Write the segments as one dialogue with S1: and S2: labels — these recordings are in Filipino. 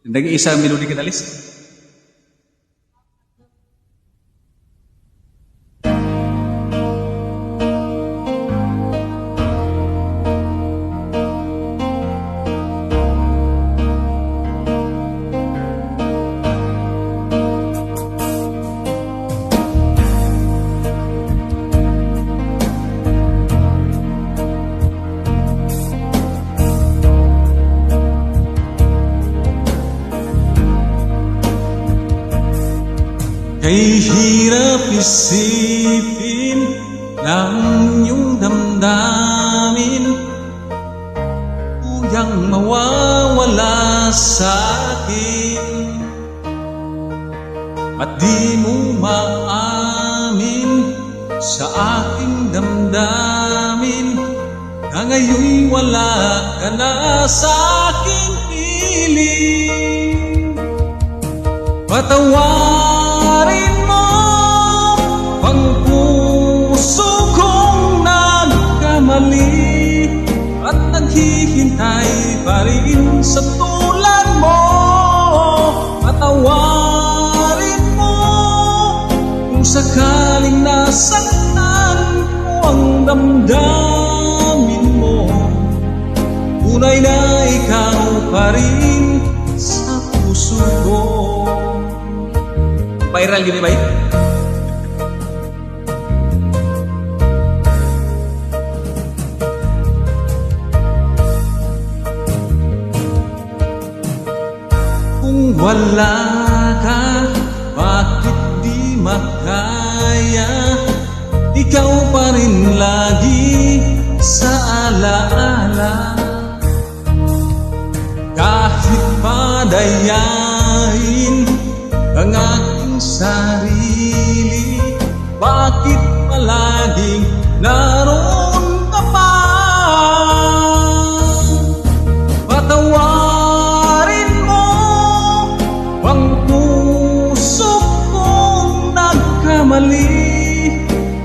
S1: Nag-iisa melody kinalis. Kay hirap isipin ng iyong damdamin, kuyang mawawala sa akin. At di mo maamin sa aking damdamin na ngayon'y wala ka na sa aking piling. Patawarin mo ang puso kong nagkamali at naghihintay pa rin sa tulad mo. Patawarin mo kung sakaling nasaktan ko ang damdamin mo. Tunay na ikaw pa rin sa puso ko. Viral gini ba yun? Kung wala ka, bakit di makaya? Ikaw pa rin lagi sa alaala. Kahit padayain ang aking sarili, bakit palaging naroon ka pa? Patawarin mo ang puso kong nagkamali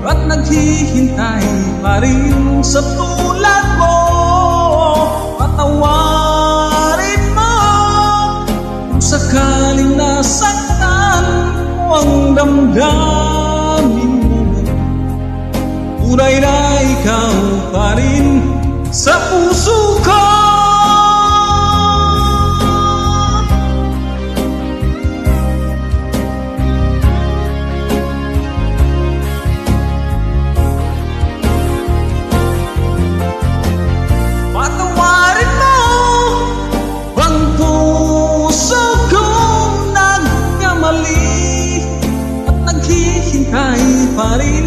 S1: at naghihintay pa rin sa tulad mo. Patawarin mo kung sakaling nasaktan ang damdamin mo. Tunay na ikaw pa rin sa puso ko. Patawarin mo ang puso kong nagkamali at naghihintay pa rin